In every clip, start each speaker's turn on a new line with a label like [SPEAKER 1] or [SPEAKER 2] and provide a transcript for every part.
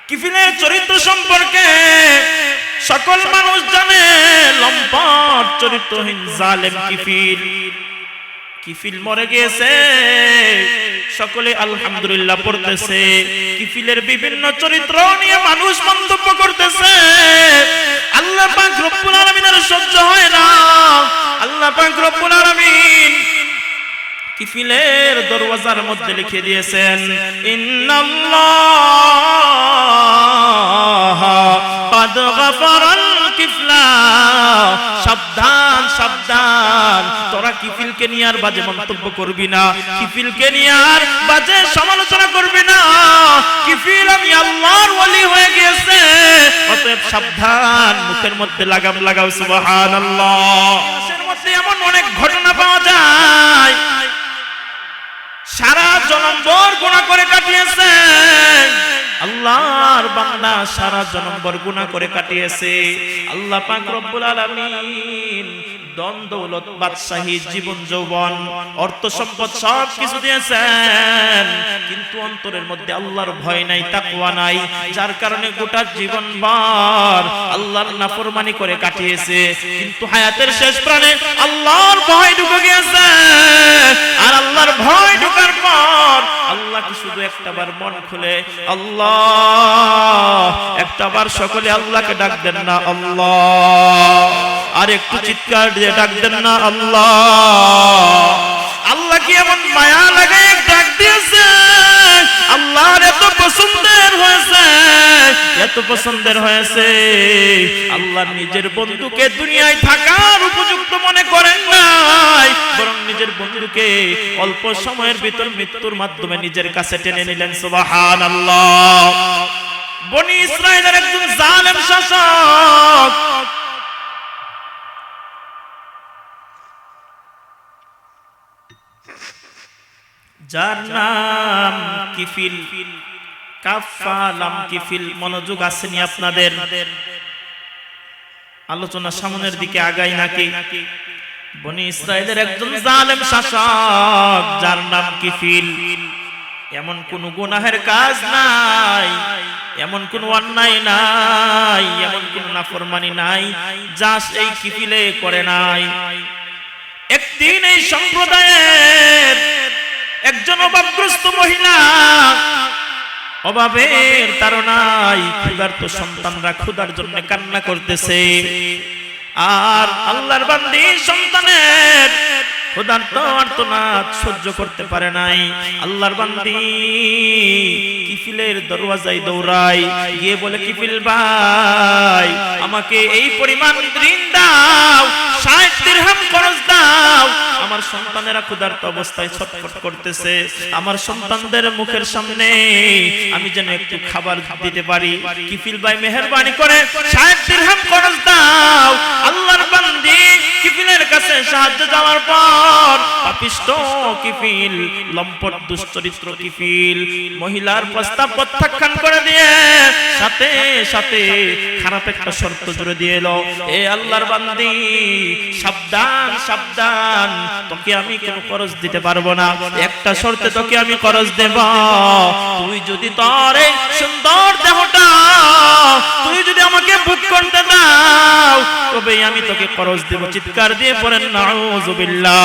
[SPEAKER 1] কিফিলের চরিত্র সম্পর্কে সকল মানুষ জানে, লম্পট চরিত্রহীন জালেম কিফিল। কিফিল মরে গিয়েছে, সকলে আলহামদুলিল্লাহ পড়তেছে। কিফিলের বিভিন্ন চরিত্র নিয়ে মানুষ মন্তব্য করতেছে। আল্লাহ পাক রব্বুল আলামিনের সহ্য হয় না। আল্লাহ পাক রব্বুল আলামিন কিফিলের দরওয়াজার মধ্যে লিখে দিয়েছেন, ইন্নাল্লাহা ক্বাদ গাফারাল কিফলা। সাবধান সাবধান, তোরা কিফিলকে নিয়ে আর বাজে মন্তব্য করবি না, কিফিলকে নিয়ে আর বাজে সমালোচনা করবি না। কিফিল আমি আল্লাহর ওলি হয়ে গিয়েছে, অতএব সাবধান, মুখের মধ্যে লাগাম লাগাও। সুবহানাল্লাহ। এর মধ্যে এমন অনেক ঘটনা পাওয়া যায়, সারা জনমভর গুনাহ করে কাটিয়েছে। আল্লাহর বান্দা সারা জনমভর গুনাহ করে কাটিয়েছে। আল্লাহ পাক রব্বুল আলামিন ধন দৌলত, বাদশাহী, জীবন যৌবন, অর্থ সম্পদ সব কিছু দিয়েছেন, কিন্তু অন্তরের মধ্যে আল্লাহর ভয় নাই, তাকওয়া নাই, যার কারণে গোটা জীবনভর আল্লাহর নাফরমানি করে কাটিয়েছে। কিন্তু হায়াতের শেষ প্রাণে আল্লাহর ভয় ঢুকে গিয়েছে। আর আল্লাহর ভয় ঢোকার পর আল্লাহকে শুধু একটাবার মন খুলে আল্লাহ, একটাবার সকলে আল্লাহকে ডাক দেন না আল্লাহ, আর একটু চিৎকার দিয়ে ডাক দেন না আল্লাহ। আল্লাহ কি এমন মায়া লাগে ডাক দিয়েছে, আল্লাহর এত পছন্দের হয়েছে, এত পছন্দের হয়েছে, আল্লাহ নিজের বন্ধুকে দুনিয়ায় থাকার উপযুক্ত মনে করেন নাই, বরং নিজের বন্ধুকে অল্প সময়ের ভিতর মৃত্যুর মাধ্যমে নিজের কাছে টেনে নিলেন। সুবহানাল্লাহ। বনি ইসরাইলের একজন জালেম শাসক যার নাম কিফিল, কাফা লাম কিফিল। মনোযোগ আসেনি আপনাদের? আলোচনা সামনের দিকে আগাই নাকি? বনি ইসরাইলের একজন জালেম শাসক যার নাম কিফিল। এমন কোন গুনাহের কাজ নাই, এমন কোন অন্যায় নাই, এমন কোন নাফরমানি নাই যা এই কিফিলে করে নাই। একদিন এই সম্প্রদায়ের একজন অভাবগ্রস্ত মহিলা, অভাবের তাড়নায় ক্ষুধার্ত সন্তানরা ক্ষুধার জন্য কান্না করতেছে, আর আল্লাহর বান্দি সন্তানের ক্ষুধার্ত আর্তনাদ সহ্য করতে পারে নাই। আল্লাহর বান্দি কিফিলের দরওয়াজায় দৌড়ায়, গিয়ে বলে, কিফিল ভাই, আমাকে এই পরিমাণ ঋণ দাও, 60 দিরহাম খরচ দাও, আমার সন্তানেরা ক্ষুধার্ত অবস্থায় ছটফট করতেছে, আমার সন্তানদের মুখের সামনে আমি যেন একটু খাবার দিতে পারি। কিফিল ভাই মেহেরবানি করে 60 দিরহাম খরচ দাও। আল্লাহর বান্দি কিফিলের কাছে সাহায্য যাওয়ার পর পাপিষ্ঠ কিফিল, লম্পট দুশ্চরিত্র কিফিল মহিলার প্রস্তাব প্রত্যাখ্যান করে দিয়ে সাথে সাথে খারাপ একটা শর্ত জুড়ে দিয়ে এলো, এ আল্লাহর বান্দি, সাবধান সাবধান, তোকে আমি কোনো খরচ দিতে পারবো না, একটা শর্তে তোকে আমি খরচ দেব, তুই যদি তোর এই সুন্দর দেহটা তুই যদি আমাকে ভোগ করতে দাও, তবে আমি তোকে খরচ দেব। চিৎকার দিয়ে পড়েন নাউযুবিল্লাহ।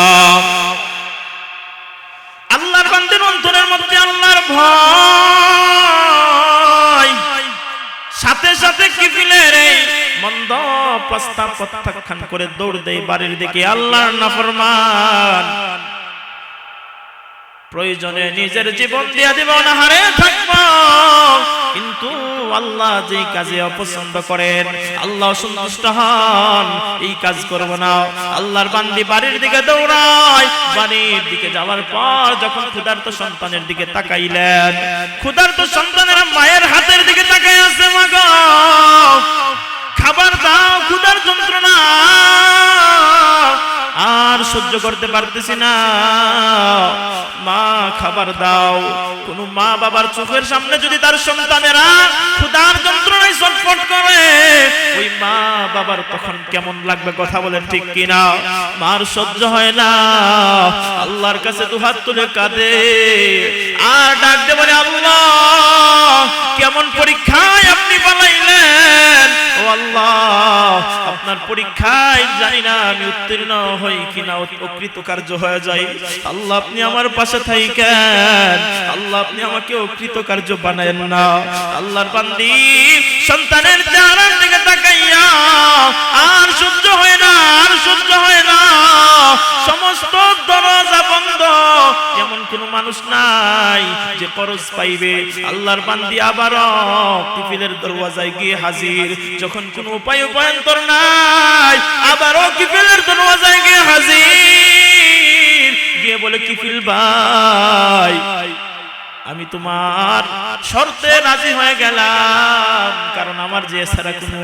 [SPEAKER 1] আল্লাহর বান্দার অন্তরের মধ্যে আল্লাহর ভয়, সাথে সাথে কিফিলের এই মন্দ প্রস্তাব প্রত্যাখ্যান করে দৌড় দেয় বাড়ির দিকে। আল্লাহর নাফরমান, প্রয়োজনে নিজের জীবন দিয়ে দিব, অনাহারে থাকবো, কিন্তু আল্লাহ যে কাজে অপছন্দ করেন, আল্লাহ সন্তুষ্ট হন, এই কাজ করব না। আল্লাহর বান্দি বাড়ির দিকে দৌড়ায়। বাড়ির দিকে যাওয়ার পর যখন ক্ষুধার্ত সন্তানের দিকে তাকাইলেন, ক্ষুধার্ত সন্তানেরা মায়ের হাতের দিকে তাকাই আছে, মা গো খাবার দাও, ক্ষুধার যন্ত্রণা আর সহ্য করতে পারতেছি না, মা খাবার দাও। কোন মা বাবার চোখের সামনে যদি তার সন্তানেরা ক্ষুধার যন্ত্রণায় ছটফট করে, ওই মা বাবার তখন কেমন লাগবে? কথা বলেন ঠিক কিনা? মার সহ্য হয় না, আল্লাহর কাছে দুহাত তুলে কাঁদে আর ডাক দিয়ে বলে, আল্লাহ কেমন পরীক্ষায় আপনি পালাইলেন। ও আল্লাহ, আপনার পরীক্ষায় জানি না আমি উত্তীর্ণ হই কিনা অকৃতকার্য হয়ে যাই। আল্লাহ আপনি আমার পাশে থাকেন, আল্লাহ আপনি আমাকে অকৃতকার্য বানায়েন না। আল্লাহর বান্দি সন্তানের চেহারার দিকে তাকাইয়া আর সহ্য হয় না, আর সহ্য হয় না, সমস্ত দরজা বন্ধ, এমন কোন মানুষ নাই যে ফরজ পাইবে। আল্লাহর বান্দি আবারও কিফিলের দরওয়াজায় গিয়ে হাজির। যখন কোন উপায়ন্তর নাই, আবারও কিফিলের দরওয়াজায় গিয়ে হাজির, গিয়ে বলে কিফিল ভাই, আমি তোমার শর্তে রাজি হয়ে গেলাম, কারণ আমার যে ছাড়া কোনো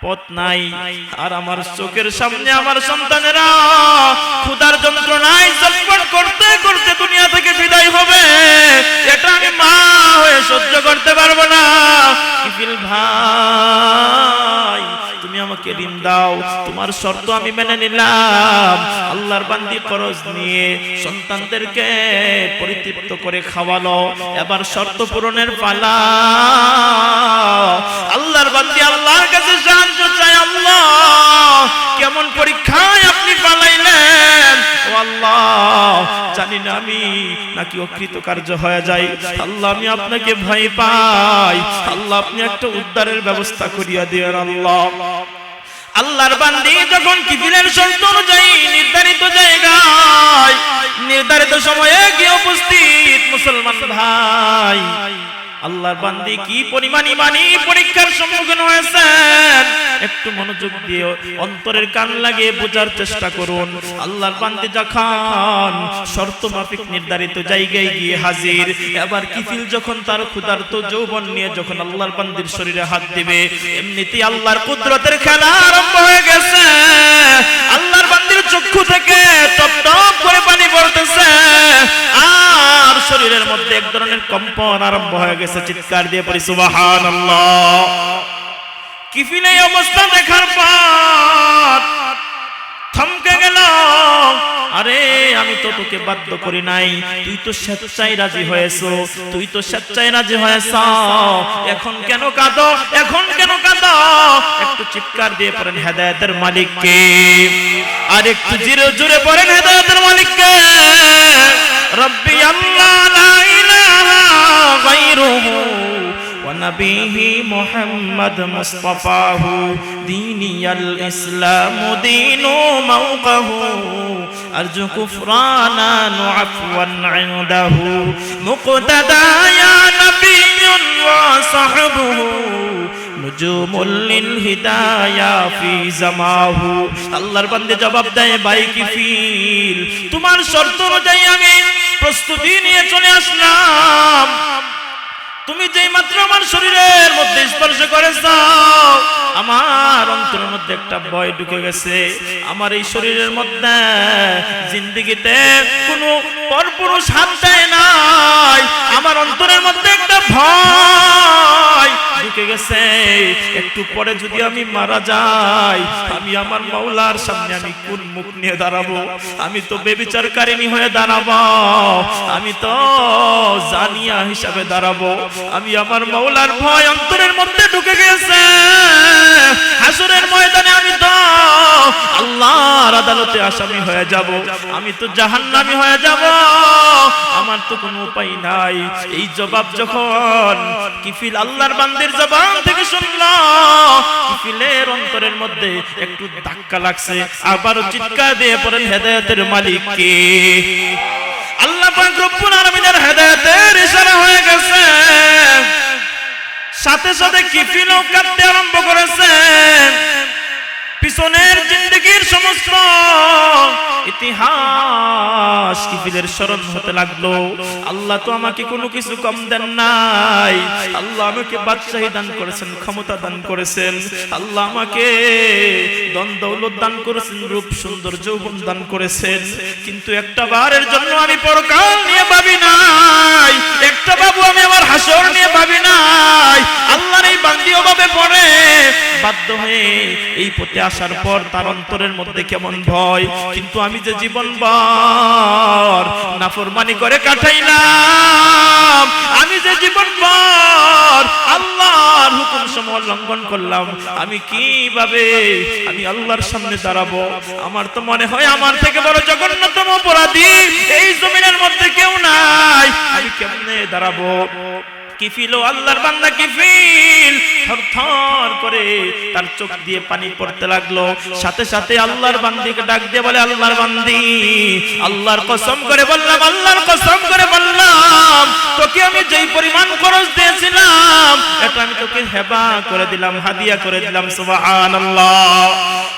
[SPEAKER 1] পথ নাই, আর আমার চোখের সামনে আমার সন্তানেরা ক্ষুধার যন্ত্রণায় জল্পন করতে করতে দুনিয়া থেকে বিদায় হবে, এটা আমি মা হয়ে সহ্য করতে পারবো না। কিফিল ভাই, তুমি আমাকে ঋণ দাও, তোমার শর্ত আমি মেনে নিলাম। আল্লাহর বান্দি খরচ নিয়ে সন্তানদেরকে পরিতৃপ্ত করে খাওয়ালো, এবার শর্ত পূরণের পালা। আল্লাহর বান্দি আল্লাহর কাছে সাহায্য চায়, আল্লাহ কেমন পরীক্ষায় আপনি পালাইলেন, ও আল্লাহ জানি না আমি নাকি অকৃতকার্য হয়ে যাই। আল্লাহ আমি আপনাকে ভয় পাই, আল্লাহ আপনি একটা উদ্ধারের ব্যবস্থা করিয়া দিয়েন। আল্লাহ আল্লাহর বান্দি যখন কিফিলের শর্ত অনুযায়ী নির্ধারিত জায়গায় নির্ধারিত সময়ে গিয়ে উপস্থিত, মুসলমান ভাই, আল্লাহর বান্দি কি পরিমাণ ঈমানী পরীক্ষার সম্মুখীন হয়েছেন, একটু মনোযোগ দিয়ে অন্তরের কান লাগিয়ে বোঝার চেষ্টা করুন। আল্লাহর বান্দি যখন শর্ত মাফিক নির্ধারিত জায়গায় গিয়ে হাজির, এবার কিফিল যখন তার ক্ষুধার্ত যৌবন নিয়ে যখন আল্লাহর বান্দির শরীরে হাত দিবে, এমনিতেই আল্লাহর কুদরতের খেলা আরম্ভ হয়ে গেছে। আল্লাহর বান্দির চক্ষু থেকে টপ টপ করে পানি পড়তেছে, আর শরীরের মধ্যে এক ধরনের কম্পন আরম্ভ হয়ে গেছে। চিৎকার দিয়ে পড়ি সুবহানাল্লাহ। কিফিল এই অবস্থা দেখার পর থমকে গেল। আরে আমি তো তোকে বাধ্য করি নাই, তুই তো স্বেচ্ছায় রাজি হয়েছো, তুই তো স্বেচ্ছায় রাজি হয়েছ, এখন কেন কাঁদো, এখন কেন কাঁদো? একটু চিৎকার দিয়ে পড়েন হেদায়েতের মালিককে, আর একটু জোরে জোরে পড়েন হেদায়েতের মালিককে। রব্বি আল্লাহ লা ইলাহা গায়রুহু ওয়া নবিহি মুহাম্মদ মুস্তাফাহু দীনিয়াল ইসলাম দীনু মাওকাহু আরজু কুফরানা আফওয়ান ইনদাহু মুকতাদা ইয়া নবিয়্যুন ওয়া সাহবুহু নুজুমুল লিল হিদায়া ফি জামাহু। আল্লাহর বান্দে জবাব দেয়, ভাই কিফিল, তোমার শর্ত অনুযায়ী আমি প্রস্তুতি নিয়ে চলে আসলাম। তুমি যেই মাত্র আমার শরীরের মধ্যে স্পর্শ করেছো, আমার অন্তরের মধ্যে একটা ভয় ঢুকে গেছে। আমার এই শরীরের মধ্যে জিন্দেগিতে কোনো পরপুরুষ হাত দেয় নাই, আমার অন্তরের মধ্যে একটা ভয় ঢুকে গেছে। একটু পরে যদি আমি মারা যাই, আমি আমার মাওলার সামনে আমি কোন মুখ নিয়ে দাঁড়াবো? আমি তো বেবিচারকারিনী হয়ে দাঁড়াবো, আমি তো জানিয়া হিসাবে দাঁড়াবো। আমি আমার মাওলার ভয় অন্তরের মধ্যে ঢুকে গেছে। হাসরের ময়দানে আমি তো আল্লাহর আদালতে আসামি হয়ে যাব, আমি তো জাহান্নামী হয়ে যাব, আমার তো কোনো উপায় নাই। এই জবাব যখন কিফিল আল্লাহর বান্দির জবান থেকে শুনল, কিফিলের অন্তরের মধ্যে একটু ধাক্কা লাগছে। আবারও চিৎকার দিয়ে পড়েন হেদায়েতের মালিক কে? আল্লাহ পাক রব্বুল আলামিনের হেদায়েতের ইশারা হয়ে গেছে। সাথে সাথে কিফিলও কাঁদতে আরম্ভ করেছে। পিছনের জিন্দেগির সমস্ত ইতিহাস কিফিলের স্মরণ হতে লাগলো। আল্লাহ তো আমাকে কোনো কিছু কম দেন নাই, আল্লাহ আমাকে বাদশাহী দান করেছেন, ক্ষমতা দান করেছেন, আল্লাহ আমাকে ধন দৌলত দান করেছেন, রূপ সুন্দর যৌবন দান করেছেন, কিন্তু একটা বারের জন্য আমি পরকাল নিয়ে ভাবি নাই, একটা বাবু আমি আমার হাসর নিয়ে ভাবি নাই। আল্লাহর এই বান্দি ওভাবে পড়ে বাধ্য হয়ে এই পথে আসার পর তার অন্তরের মধ্যে কেমন ভয়, কিন্তু আমি যে জীবনভর নাফরমানি করে কাটাইলাম, আমি যে জীবনভর আল্লাহর হুকুম লঙ্ঘন করলাম, আমি কিভাবে আমি আল্লাহর সামনে দাঁড়াবো? আমার তো মনে হয় আমার থেকে বড় জঘন্যতম অপরাধী এই জমিনের মধ্যে কেউ নাই, আমি কেমনে দাঁড়াবো? কিফিল ও আল্লাহর বান্দা কিফিল থরথর করে তার চোখ দিয়ে পানি পড়তে লাগলো। সাথে সাথে আল্লাহর বান্দিকে ডাক দিয়ে বলে, আল্লাহর বান্দি, আল্লাহর কসম করে বললাম, আল্লাহর কসম করে বললাম, তোকে আমি যেই পরিমাণ খরচ দিয়েছিলাম এটা আমি তোকে হেবা করে দিলাম, হাদিয়া করে দিলাম। সুবহানাল্লাহ।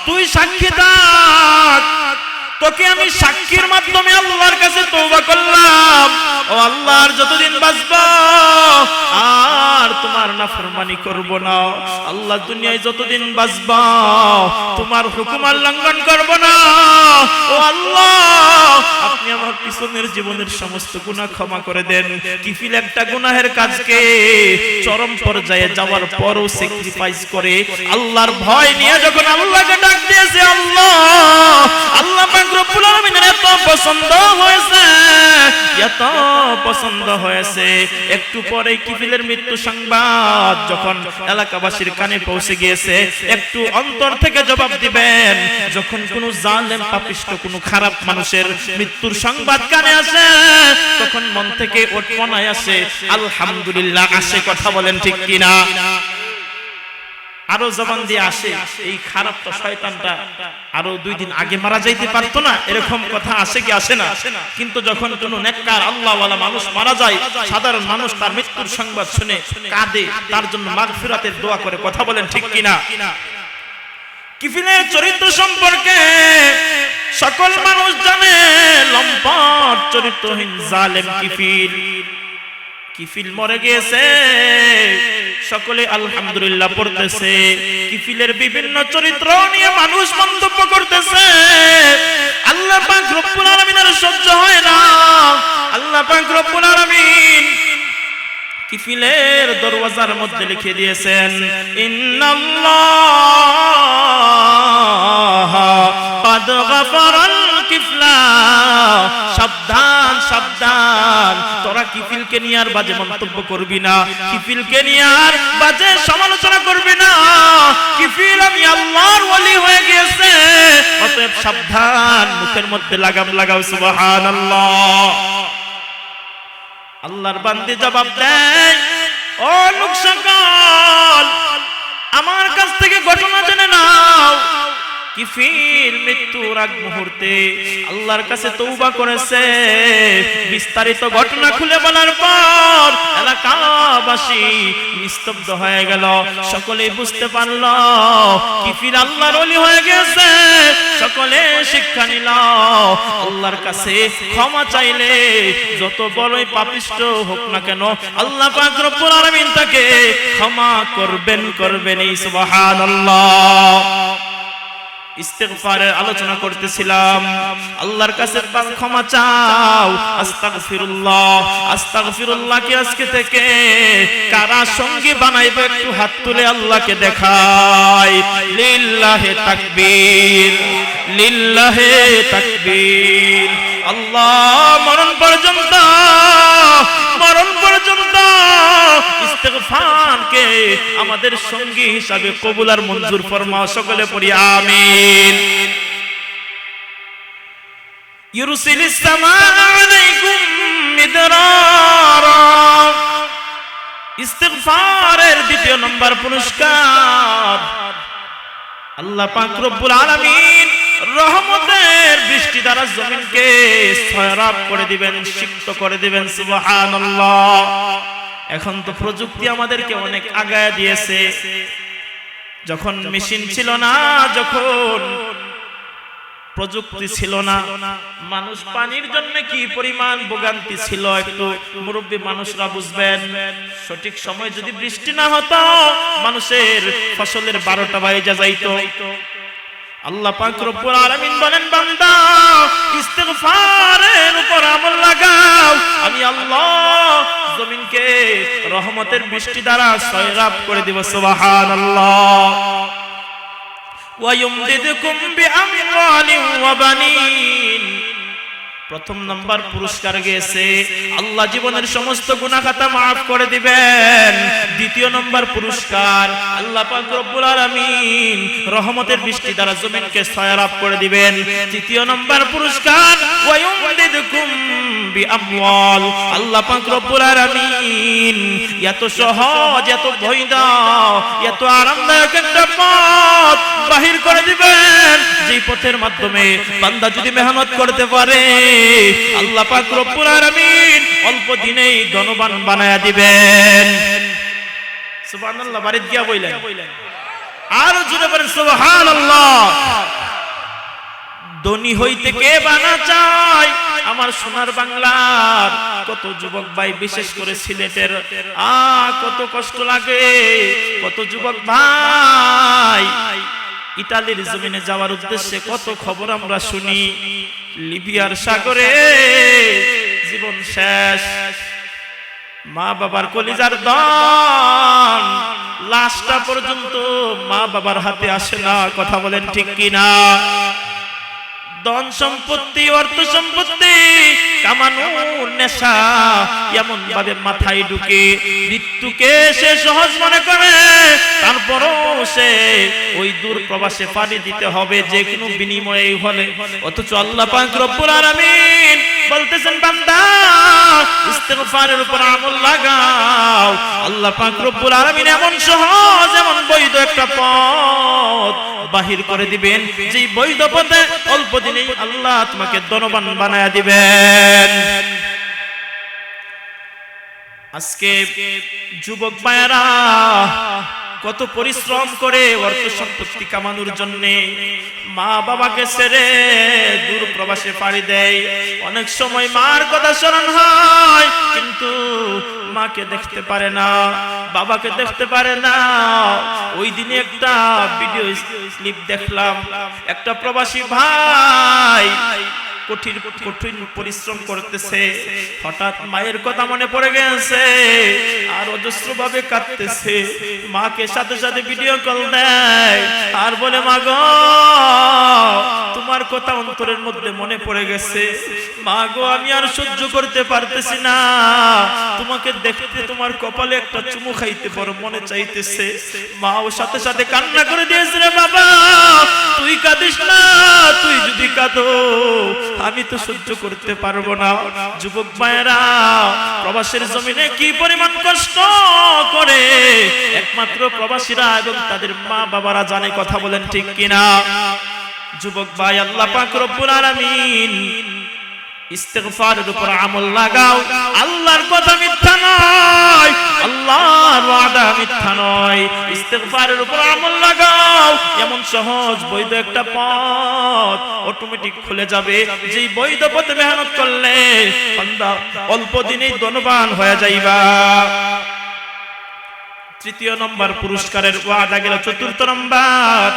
[SPEAKER 1] তুই সাক্ষী থাক, তোকে আমি সাক্ষীর মাধ্যমে আল্লাহর কাছে তওবা করলাম, ও আল্লাহর যতদিন বাঁচব আর তোমার নাফরমানি করব না। আল্লাহ দুনিয়ায় যতদিন বাঁচব তোমার হুকুম আর লঙ্ঘন করব না। ও আল্লাহ, আপনি আমার পিছনের জীবনের সমস্ত গুনাহ ক্ষমা করে দেন। কিফিল একটা গুনাহের কাজকে চরম পর্যায়ে যাওয়ার পরও স্যাক্রিফাইস করে আল্লাহর ভয় নিয়ে যখন আল্লাহকে ডাক দিয়েছে, আল্লাহ আল্লাহ পাক রব্বুল আলামিনের এত পছন্দ হয়েছে, এত পছন্দ হয়েছে। একটু পরে কিফিলের মৃত্যু সংবাদ যখন এলাকাবাসীর কানে পৌঁছে গিয়েছে, একটু অন্তর থেকে জবাব দিবেন। যখন কোন জালেম পাপিষ্ট কোন খারাপ মানুষের মৃত্যুর সংবাদ কানে আসে, তখন মন থেকে ওঠমনায় আসে, আলহামদুলিল্লাহ আসে। কথা বলেন ঠিক কিনা? আরো জবান দিয়ে আসে, এই খারাপটা শয়তানটা আরো 2 দিন আগে মারা যাইতে পারতো না, এরকম কথা আসে কি আসে না? কিন্তু যখন কোন নেককার আল্লাহওয়ালা মানুষ মারা যায়, সাধারণ মানুষ তার মৃত্যুর সংবাদ শুনে কাঁদে, তার জন্য মাগফিরাতের দোয়া করে। কথা বলেন ঠিক কিনা? কিফিলের চরিত্র সম্পর্কে সকল মানুষ জানে, লম্পট চরিত্রহীন জালেম কিফিল। কিফিল মরে গিয়েছে, সকলে আলহামদুলিল্লাহ পড়তেছে। কিফিলের বিভিন্ন চরিত্র নিয়ে মানুষ মন্তব্য করতেছে। আল্লাহ পাক রব্বুল আলামিনের সহ্য হয় না। আল্লাহ পাক রব্বুল আলামিন কিফিলের দরওয়াজার মধ্যে লিখে দিয়েছেন, ইন্নাল্লাহ قد غفر الكفلا সাবধান সাবধান তোরা কিফিলকে নিয়ে আর বাজে মন্তব্য করবি না কিফিলকে নিয়ে আর বাজে সমালোচনা করবি না কিফিল আমি আল্লাহর ওলি হয়ে গেছে অতএব সাবধান মুখের মধ্যে লাগাম লাগাও সুবহানাল্লাহ আল্লাহর বান্দী জবাব দেয় ও লোক সকল আমার কাছ থেকে ঘটনা জেনে নাও কিফিল মৃত্যুর আগ মুহূর্তে আল্লাহর কাছে তওবা করেছে বিস্তারিত ঘটনা খুলে বলার পর এলাকাবাসী নিস্তব্ধ হয়ে গেল সকলে বুঝতে পারল কিফিল আল্লাহর ওলি হয়ে গেছে সকলে শিক্ষা নিল আল্লাহর কাছে ক্ষমা চাইলে যত বড়ই পাপিষ্ট হোক না কেন আল্লাহ পাক রব্বুল আলামিন তাকে ক্ষমা করবেন সুবহানাল্লাহ ইস্তিগফারের আলোচনা করতেছিলাম আল্লাহর কাছে ক্ষমা চাও আস্তাগফিরুল্লাহ কি আজকে থেকে কারা সঙ্গী বানাইবে একটু হাত তুলে আল্লাহকে দেখাই লিল্লাহি তাকবীর আল্লাহ মরণ পর্যন্ত ইস্তিগফারকে আমাদের সঙ্গী হিসাবে কবুল আর মঞ্জুর ফরমাও সকলে পড়ি আমিন ইউরসিলিস সামা আলাইকুম মিদরারা ইস্তিগফারের দ্বিতীয় নম্বর পুরস্কার আল্লাহ পাক রব্বুল আলামিন রহমতের বৃষ্টি দ্বারা জমিনকে সয়রাব করে দিবেন সিক্ত করে দিবেন সুবহানাল্লাহ এখন তো প্রযুক্তি আমাদেরকে অনেক আগায় দিয়েছে যখন মেশিন ছিল না যখন প্রযুক্তি ছিল না মানুষ পানির জন্য কি পরিমাণ ভোগান্তি ছিল একটু মুরব্বী মানুষরা বুঝবেন সঠিক সময় যদি বৃষ্টি না হতো মানুষের ফসলের 12টা বাইজা যাইতো আল্লাহ পাক রব্বুল আলামিন বলেন বান্দা ইস্তিগফারের উপর আমল লাগাও আমি আল্লাহ জমিনকে রহমতের বৃষ্টি দ্বারা সয়রাব করে দিব সুবহানাল্লাহ ওয়া ইউমদিদুকুম বিআমওয়ালিন ওয়া বানিন প্রথম নাম্বার পুরস্কার গিয়েছে আল্লাহ জীবনের সমস্ত গুনাহ খাতা maaf করে দিবেন। দ্বিতীয় নাম্বার পুরস্কার আল্লাহ পাক রব্বুল আলামিন রহমতের বৃষ্টি দ্বারা জমিনকে ছায়ালাভ করে দিবেন। তৃতীয় নাম্বার পুরস্কার ওয়ায়ুমদিদকুম বিআমওয়াল, আল্লাহ পাক রব্বুল আলামিন এত সহজ, এত বৈধ, এত আরামদায়ক একটা পথ বাহির করে দিবেন, যেই পথের মাধ্যমে বান্দা যদি মেহনত করতে পারে আল্লাহ পাক রব্বুল আলামিন অল্প দিনেই ধনবান বানায়া দিবেন। সুবহানাল্লাহ, বাড়িতে গিয়া বইলেন আর জোরে বলেন সুবহানাল্লাহ। ধনী হইতে কে বানা চায়? আমার সোনার বাংলার কত যুবক ভাই, বিশেষ করে সিলেটের কত কষ্ট লাগে, কত যুবক ভাই ইতালির জমিনে যাওয়ার উদ্দেশ্যে কত খবর আমরা শুনি। লিবিয়ার সাগরে জীবন শেষ, মা বাবার কলিজার দান লাশটা পর্যন্ত মা বাবার হাতে আসে না। কথা বলেন ঠিক কিনা? ধন সম্পত্তি, অর্থ সম্পত্তি কামানোর নেশা এমন ভাবে মাথায় ঢুকে মৃত্যুকে সে সহজ মনে করে, তারপরও সে ওই দূর প্রবাসে পাড়ি দিতে হবে যে কোনো বিনিময়ে হলে। অথচ আল্লাহ পাক রব্বুল আলামিন বলতেছেন বান্দা ইস্তিগফারের উপর আমল লাগাও, আল্লাহ পাক রব্বুল আলামিন এমন সহজ, এমন বৈধ একটা পথ বাহির করে দিবেন, যেই বৈধ পথে অল্প দিনেই আল্লাহ তোমাকে ধনবান বানায়া দিবেন। আজকে যুবক ভাইয়েরা কত পরিশ্রম করে অর্থ সম্পত্তি কামানোর জন্য মা বাবাকে ছেড়ে দূর প্রবাসে পাড়ি দেয়। অনেক সময় মার কথা স্মরণ হয়, কিন্তু মাকে দেখতে পারে না, বাবাকে দেখতে পারে না। ওই দিনে একটা ভিডিও ক্লিপ দেখলাম, একটা প্রবাসী ভাই কঠিন পরিশ্রম করতেছে, হঠাৎ মায়ের কথা মনে পড়ে গেছে আর অজস্রভাবে কাঁদতেছে। মাকে সাথে সাথে ভিডিও কল দেয় আর বলে, মা গো তোমার কথা অন্তরের মধ্যে মনে পড়ে গেছে, মা গো আমি আর সহ্য করতে পারতেছি না, তোমাকে দেখতে তোমার কপালে একটা চুমু খাইতে বড় মনে চাইতেছে। মাও সাথে সাথে কান্না করে দিয়েছে, রে বাবা তুই কাঁদিস না, তুই যদি কাঁদো আমি তো সহ্য করতে পারবো না। যুবক ভাইয়েরা প্রবাসের জমিনে কি পরিমাণ কষ্ট করে একমাত্র প্রবাসীরা এবং তাদের মা বাবারা জানে। কথা বলেন ঠিক কিনা? যুবক ভাই, আল্লাহ পাক রব্বুল আলামিন ইস্তিগফারের উপর আমল লাগাও। আল্লাহর কথা মিথ্যা নয়, আল্লাহর ওয়াদা মিথ্যা নয়। ইস্তিগফারের উপর আমল লাগাও, এমন সহজ বৈধ একটা পথ অটোমেটিক খুলে যাবে, যেই বৈধ পথে মেহনত করলে বান্দা অল্প দিনেই ধনবান হয়ে যাইবা। তৃতীয় নম্বর পুরস্কারের ওয়াদা গেল। চতুর্থ নম্বর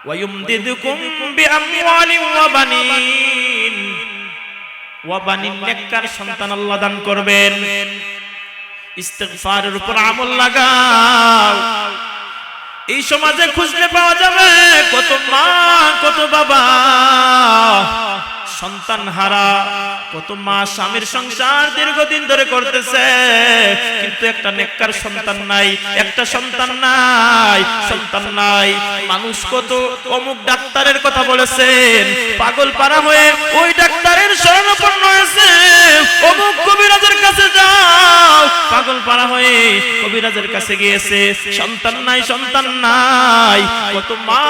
[SPEAKER 1] ওয়ায়ুমদিদকুম বিআমওয়ালিন ওয়া বানিন, ওয়া বানিন নেককার সন্তান আল্লাহ দান করবেন। ইস্তিগফারের উপর আমল লাগাও। এই সমাজে খুঁজলে পাওয়া যাবে কত মা, কত বাবা সন্তান হারা, কত মা স্বামীর সংসার দীর্ঘদিন ধরে করতেছে কিন্তু একটা নেককার সন্তান নাই, একটা সন্তান নাই, সন্তান নাই। মানুষ কত অমুক ডাক্তারের কথা বলেছেন, পাগল পারা হয়ে ওই ডাক্তারের শরণাপন্ন হয়েছে, অমুক কবিরাজের কাছে যাও, পাগল পারা হয়ে কবিরাজের কাছে গিয়েছে, সন্তান নাই, সন্তান নাই। কত মা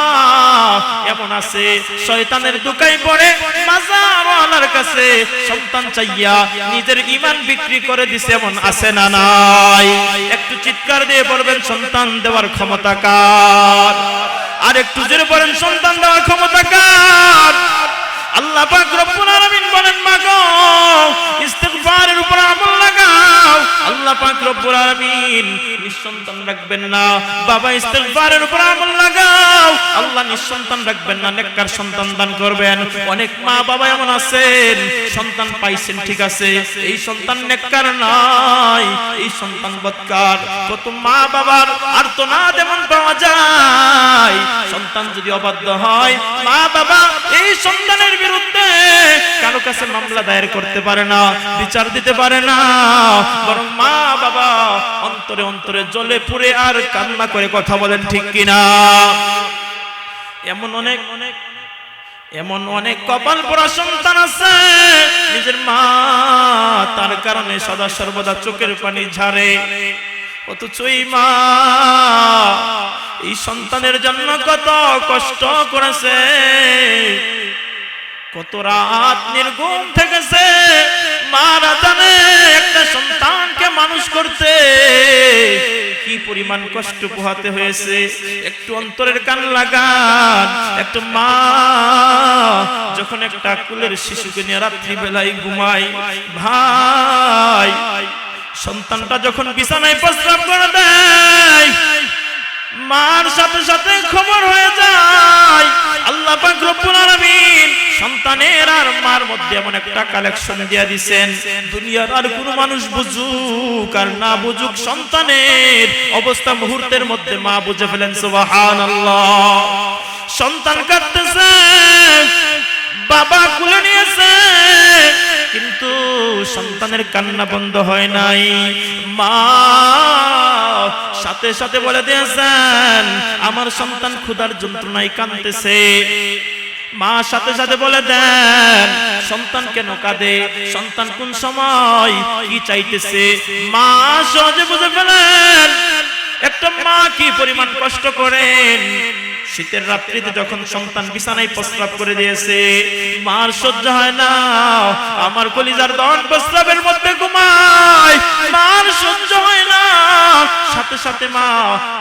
[SPEAKER 1] এমন আছে শয়তানের দুকায় পড়ে মাজারওয়ালার কাছে সন্তান চাইয়া নিজের ঈমান বিক্রি করে দিছে, এমন আছে না নাই? একটু চিৎকার দিয়ে বলবেন সন্তান দেওয়ার ক্ষমতা কার? আর একটু জোরে বলেন সন্তান দেওয়ার ক্ষমতা কার? আল্লাহ পাক রব্বুল আলামিন বলেন, মাগো ইস্তিগফারের উপর আমল লাগাও, আল্লাহ পাক রব্বুল আলামিন নিঃসন্তান রাখবেন না। বাবা ইস্তেগফারের উপর আমল লাগাও, আল্লাহ নিঃসন্তান রাখবেন না, নেককার সন্তান দান করবেন। অনেক মা বাবা এমন আছেন সন্তান পাইছেন ঠিক আছে, এই সন্তান নেককার নয়, এই সন্তান বদকার। কত মা বাবার আর্তনাদ এমন পাওয়া যায়, সন্তান যদি অবাধ্য হয় মা বাবা এই সন্তানের বিরুদ্ধে কারো কাছে মামলা দায়ের করতে পারে না, বিচার দিতে পারে না, বরং মা বাবা অন্তরে অন্তরে জ্বলে পুড়ে আর কান্না করে কথা বলেন ঠিক কিনা? এমন অনেক কপাল পোড়া সন্তান আছে নিজের মা তার কারণে সদা সর্বদা চোখের পানি ঝারে, অথচ এই মা এই সন্তানের জন্য কত কষ্ট করেছে, কত রাত নির্ঘুম থেকেছে। মারা জানে একটা সন্তানকে মানুষ করতে কি পরিমাণ কষ্ট পোহাতে হয়েছে। একটু অন্তরের কান লাগান, একটা মা যখন একটা কুলের শিশুকে নিয়ে রাত্রি বেলায় ঘুমায়, ভাই সন্তানটা যখন বিছানায় প্রস্রাব করে দেয় মার সাথে সাথে খবর হয়ে যায়। আল্লাহ পাক রব্বুল আলামিন সন্তানের আর মার মধ্যে এমন একটা কালেকশন দিয়ে দিবেন, দুনিয়ার আর কোনো মানুষ বুঝুক আর না বুঝুক সন্তানের অবস্থা মুহূর্তের মধ্যে মা বুঝে ফেলেন। সুবহানাল্লাহ। সন্তান কাঁদতেছে, বাবা কুলে নিয়েছে, কিন্তু সন্তানের কান্না বন্ধ হয় নাই। মা সাথে সাথে বলে দিয়েছেন আমার সন্তান ক্ষুধার যন্ত্রণায় কাঁদতেছে। মা সাথে সাথে বলে দেন সন্তান কেন কাঁদে, সন্তান কোন সময় কি চাইতেছে। মা সহজে বুঝে ফেলেন একটা মা কি পরিমাণ কষ্ট করেন। শীতের রাত্রিতে যখন সন্তান বিছানায় প্রস্রাব করে দিয়েছে, মার সহ্য হয় না, আমার কলিজার দহন প্রস্রাবের মধ্যে ঘুমায়, মার সহ্য হয় না। সাথে সাথে মা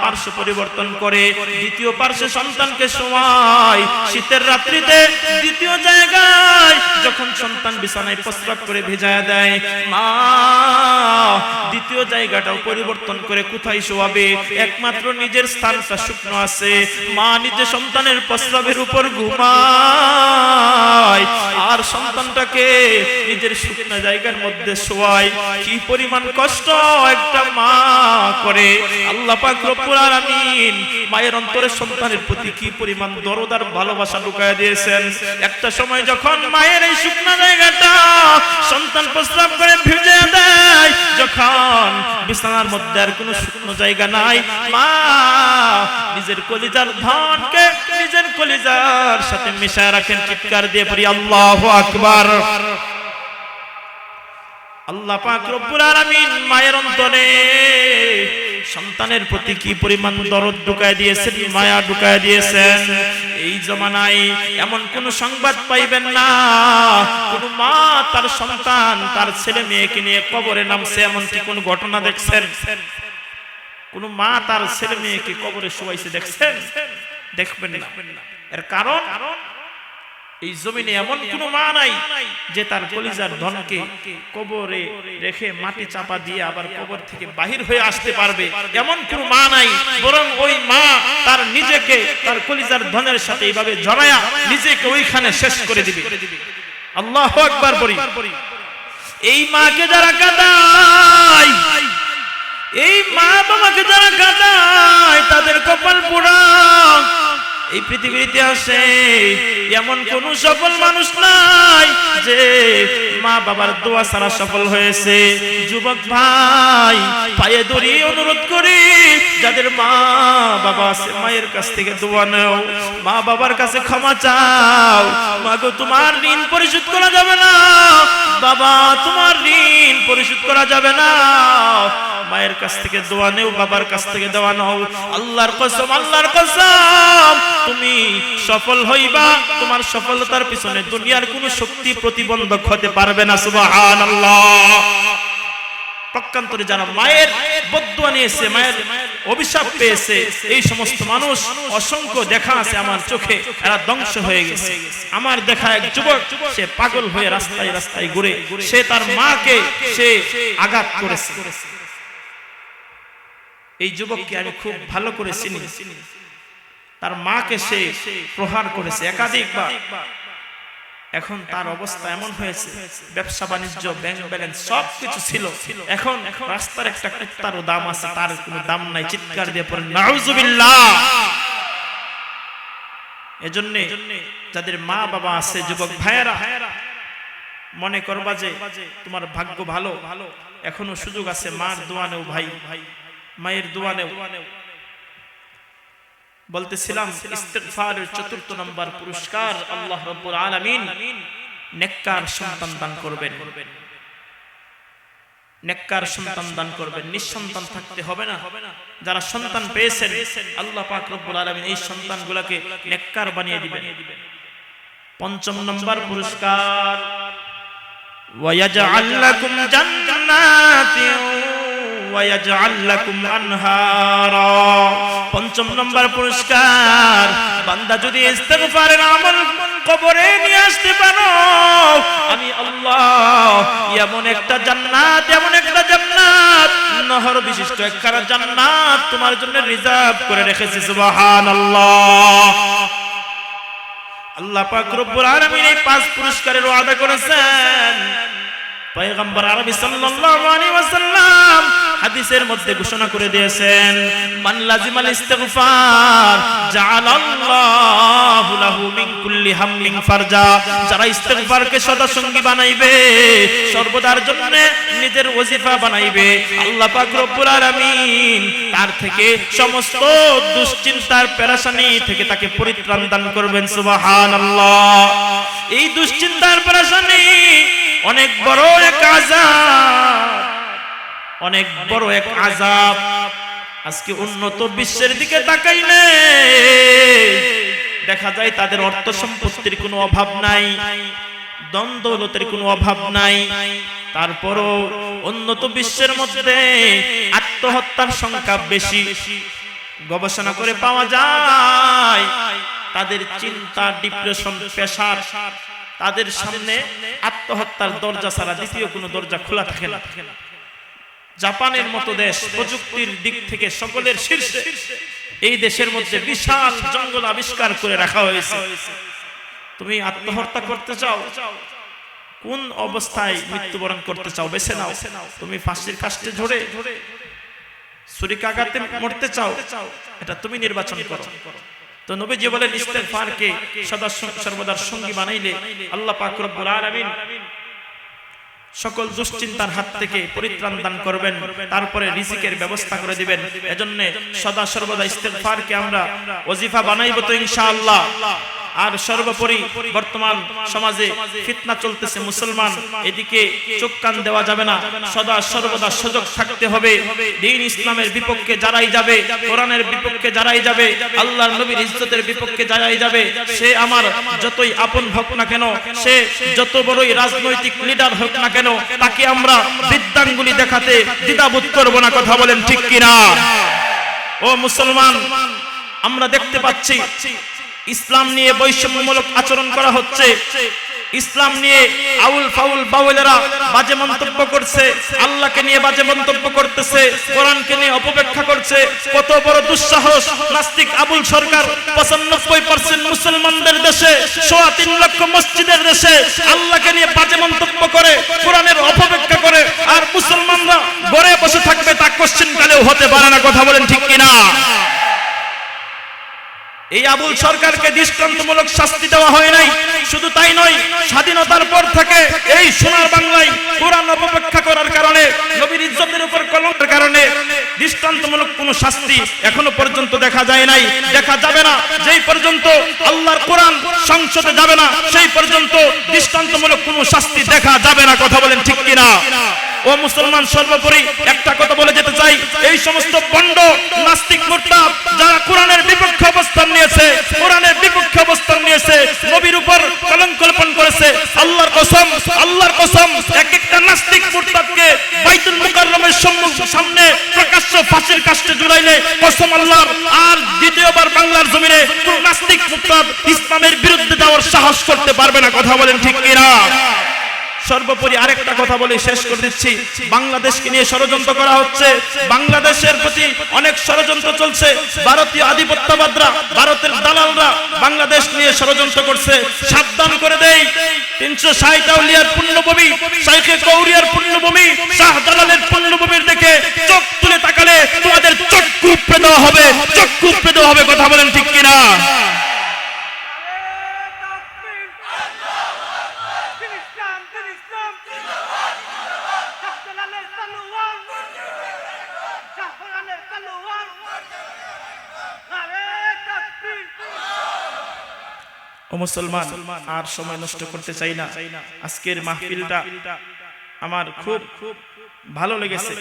[SPEAKER 1] পার্শ্ব পরিবর্তন করে দ্বিতীয় পার্শ্বে সন্তানকে শোয়ায়। শীতের রাত্রিতে দ্বিতীয় জায়গায় যখন সন্তান বিছানায় প্রস্রাব করে ভেজায়া দেয়, মা দ্বিতীয় জায়গাটাও পরিবর্তন করে কোথায় শোয়াবে, একমাত্র নিজের স্থানটা শুকনো আছে, মা নিজে সন্তানের প্রস্রাবের উপর ঘুমায় আর সন্তানটাকে নিজের শুকনো জায়গার মধ্যে শোয়ায়। কি পরিমাণ কষ্ট একটা মা করে। আল্লাহ পাক রব্বুল আলামিন মায়ের অন্তরে সন্তানের প্রতি কি পরিমাণ দরদ আর ভালোবাসা ঢুকায় দিয়েছেন। একটা সময় যখন মায়ের এই শুকনো জায়গাটা সন্তান প্রস্রাব করে ভিজে দেয়, যখন বিছানার মধ্যে আর কোনো শুকনো জায়গা নাই, মা নিজের কলিজার ধনকে নিজের কলিজার সাথে মিশায় রাখেন। চিৎকার দিয়ে পড়ি আল্লাহু আকবার। আল্লাহ পাক রব্বুল আলামিন মায়ের অন্তরে সন্তানের প্রতি কি পরিমাণ দরদ ঢুকায় দিয়েছেন, মায়া ঢুকায় দিয়েছেন। এই জমানায় এমন কোন সংবাদ পাইবেন না কোন মা তার সন্তান তার ছেলে মেয়েকে নিয়ে কবরে নামছে, এমন কি কোন ঘটনা দেখছেন? কোন মা তার ছেলে মেয়েকে কবরে শোয়াইছে দেখছেন? দেখবেন না। এর কারণ এই জমিনে এমন কোন মা নাই যে তার কলিজার ধনকে কবরে রেখে মাটি চাপা দিয়ে আবার কবর থেকে বাহির হয়ে আসতে পারবে, এমন কোন মা নাই। বরং ওই মা তার নিজেকে তার কলিজার ধনের সাথে এইভাবে জড়ায়া নিজেকে ওইখানে শেষ করে দিবে। আল্লাহু আকবার বলি। এই মাকে যারা কাঁদায়, এই মা বাবাকে যারা কাঁদায় তাদের কপাল পোড়া। এই পৃথিবীর ইতিহাসে এমন কোন সফল মানুষ নাই যে মা বাবার দোয়া ছাড়া সফল হয়েছে। যুবক ভাই পায়ে ধরে অনুরোধ করি, যাদের মা বাবা আছে মায়ের কাছ থেকে দোয়া নাও, মা বাবার কাছে ক্ষমা চাও। মাগো তোমার ঋণ পরিশোধ করা যাবে না, বাবা তোমার ঋণ পরিশোধ করা যাবে না, মায়ের কাছ থেকে দোয়া নেও, বাবার কাছ থেকে দোয়া নাও। আল্লাহর কসম, আল্লাহর কসম, তুমি সফল হইবা। তোমার সফলতার পিছনে দুনিয়ার কোনো শক্তি প্রতিবন্ধক হতে পারবে না। সুবহানাল্লাহ। পক্ষান্তরে যারা মায়ের বদদুয়া নিয়েছে, মায়ের অভিশাপ পেয়েছে, এই সমস্ত মানুষ অসংখ্য দেখা আছে আমার চোখে, এরা ধ্বংস হয়ে গেছে। আমার দেখা এক যুবক, সে পাগল হয়ে রাস্তায় রাস্তায় ঘুরে, সে তার মাকে সে আঘাত করেছে। এই যুবককে আমি খুব ভালো করে চিনি, তার মাকে সে প্রহার করেছে একাধিকবার। এখন তার অবস্থা এমন হয়েছে, ব্যবসা বাণিজ্য, ব্যাংক ব্যালেন্স সবকিছু ছিল, এখন রাস্তার একটা কুত্তারও দাম আছে, তার কোনো দাম নাই। চিৎকার দিয়ে পড়েন নাউজুবিল্লাহ। এজন্য যাদের মা বাবা আছে, যুবক ভাইয়েরা, মনে করবা যে তোমার ভাগ্য ভালো, এখনো সুযোগ আছে মার দোয়া নেও ভাই, মায়ের দোয়া নেও। বলতেছিলাম ইস্তিগফারের ৪র্থ নম্বর পুরস্কার আল্লাহ রাব্বুল আলামিন নেককার সন্তান দান করবেন। নেককার সন্তান দান করবেন, নিঃসন্তান থাকতে হবে না। যারা সন্তান পেয়েছেন আল্লাহ পাক রব্বুল আলামিন এই সন্তানগুলোকে নেককার বানিয়ে দিবেন। ৫ম নম্বর পুরস্কার ওয়ায়াজআল লাকুম জান্নাতিন ওয়ায়াজআল লাকুম আনহারা। ৫ম নম্বর পুরস্কার, বান্দা যদি ইস্তিগফারের আমল কবরে নিয়ে আসতে পারো, আমি আল্লাহ এমন একটা জান্নাত, এমন একটা জান্নাত, নহর বিশিষ্ট একখানা জান্নাত তোমার জন্য রিজার্ভ করে রেখেছি। সুবহানাল্লাহ। আল্লাহ পাক রব্বুল আলামিন এই ৫ পুরস্কারের ওয়াদা করেছেন। পয়গম্বর আরবি সাল্লাল্লাহু আলাইহি ওয়াসাল্লাম হাদিসের মধ্যে ঘোষণা করে দিয়েছেন, মান লাজিমাল ইস্তিগফার জাআলাল্লাহু লাহু মিন কুল্লি হাম্মিন ফারজা। যারা ইস্তিগফারকে সদা সঙ্গী বানাইবে, সর্বদার জন্য নিজের ওজিফা বানাইবে, আল্লাহ পাক রব্বুল আলামিন তার থেকে সমস্ত দুশ্চিন্তার পেরেশানি থেকে তাকে পরিত্রাণ দান করবেন। সুবহানাল্লাহ। এই দুশ্চিন্তার পেরেশানি অনেক বড় এক আযাব, অনেক বড় এক আযাব। আজকে উন্নত বিশ্বের দিকে তাকাইলে দেখা যায় তাদের অর্থ সম্পত্তির কোনো অভাব নাই, ধন দৌলতের কোনো অভাব নাই, তারপরও উন্নত বিশ্বের মধ্যে আত্মহত্যার সংখ্যা বেশি। গবেষণা করে পাওয়া যায় তাদের চিন্তা, ডিপ্রেশন, প্রেসার, তাদের সামনে আত্মহত্যার দরজা ছাড়া দ্বিতীয় কোনো দরজা খোলা থাকে না। জাপানের মতো দেশ প্রযুক্তির দিক থেকে সকলের শীর্ষে, এই দেশের মধ্যে বিশাল জঙ্গল আবিষ্কার করে রাখা হয়েছে। তুমি আত্মহত্যা করতে চাও, কোন অবস্থায় মৃত্যুবরণ করতে চাও বেছে নাও। তুমি ফাঁসির কাস্টে ঝরে, ছুরিকাঘাতে মরতে চাও, এটা তুমি নির্বাচন করো। তো নবীজি বলেন ইস্তিগফারকে সদা সর্বদার সঙ্গী বানাইলে আল্লাহ পাক রব্বুল আলামিন সকল দুশ্চিন্তার হাত থেকে পরিত্রাণ দান করবেন, তারপরে রিজিকের ব্যবস্থা করে দিবেন। এজন্য সদা সর্বদা ইস্তিগফারকে আমরা ওজিফা বানাইব তো ইনশাআল্লাহ। আর সর্বোপরি বর্তমান সমাজে ফিতনা চলতেছে, মুসলমান এদিকে চোখ কান দেওয়া যাবে না, সদা সর্বদা সুযোগ থাকতে হবে। দ্বীন ইসলামের বিপক্ষে যারাই যাবে, কোরআনের বিপক্ষে যারাই যাবে, আল্লাহর নবীর ইজ্জতের বিপক্ষে যারাই যাবে, সে আমার যতই আপন হোক না কেন, সে যত বড়ই রাজনৈতিক লিডার হোক না কেন, তাকে আমরা বৃদ্ধাঙ্গুলি দেখাতে দ্বিধাবোধ করব না। কথা বলেন ঠিক কিনা? ও মুসলমান, আমরা দেখতে পাচ্ছি ইসলাম নিয়ে বৈষম্যমূলক আচরণ করা হচ্ছে, ইসলাম নিয়ে আউল ফাউল বাউলেরা বাজে মন্তব্য করছে, আল্লাহকে নিয়ে বাজে মন্তব্য করতেছে, কোরআনকে নিয়ে অপব্যাখ্যা করছে। কত বড় দুঃসাহস! নাস্তিক আবুল সরকার ৯৫% মুসলমানদের দেশে, ৩.৫ লক্ষ মসজিদের দেশে আল্লাহকে নিয়ে বাজে মন্তব্য করে, কোরআনের অপব্যাখ্যা করে, আর মুসলমানরা ঘরে বসে থাকবে, তা কোশ্চেনকালেও হতে পারে না। কথা বলেন ঠিক কিনা? এই আবুল সরকারকে দৃষ্টান্তমূলক শাস্তি দেওয়া হয় নাই। শুধু তাই নয়, স্বাধীনতার পর থেকে এই সোনার বাংলায় কোরআন অপব্যাখ্যা করার কারণে, নবীর ইজ্জতের উপর কলঙ্কের কারণে দৃষ্টান্তমূলক কোনো শাস্তি এখনো পর্যন্ত দেখা যায় নাই, দেখা যাবে না। যেই পর্যন্ত আল্লাহর কোরআন সংসদে যাবে না, সেই পর্যন্ত দৃষ্টান্তমূলক কোনো শাস্তি দেখা যাবে না। কথা বলেন ঠিক কিনা? ও মুসলমান, সর্বোপরি একটা কথা বলে যেতে চাই, এই সমস্ত ভণ্ড নাস্তিক মুরতাদ যারা কোরআনের বিপক্ষে অবস্থান নিয়েছে, কোরআনের বিপক্ষে অবস্থান নিয়েছে, নবীর উপর কলঙ্ক লেপন করেছে, আল্লাহর কসম, আল্লাহর কসম, এক একটা নাস্তিক মুরতাদকে বাইতুল মুকাররমের সামনে প্রকাশ্য ফাঁসির কাস্টে ঝুলাইলে কসম আল্লাহর, আর দ্বিতীয়বার বাংলার জমিনে কোন নাস্তিক মুরতাদ ইসলামের বিরুদ্ধে যাওয়ার সাহস করতে পারবে না। কথা বলেন ঠিক কিনা? সর্বোপরি আরেকটা কথা বলে শেষ করে দিচ্ছি, বাংলাদেশকে নিয়ে ষড়যন্ত্র করা হচ্ছে, বাংলাদেশের প্রতি অনেক ষড়যন্ত্র চলছে। ভারতীয় আধিপত্যবাদরা, ভারতের দালালরা বাংলাদেশ নিয়ে ষড়যন্ত্র করছে। সাবধান করে দেই, 360 আউলিয়ার পুণ্যভূমি, শাইখে গৌরিয়ার পুণ্যভূমি, শাহজালালের পুণ্যভূমির দিকে চোখ তুলে তাকালে তোমাদের চক্ষু উপড়ে দেওয়া হবে, চক্ষু উপড়ে দেওয়া হবে। কথা বলেন ঠিক কিনা? ও মুসলমান, আর সময় নষ্ট করতে চাই না। আজকের মাহফিলটা আমার খুব ভালো লেগেছে।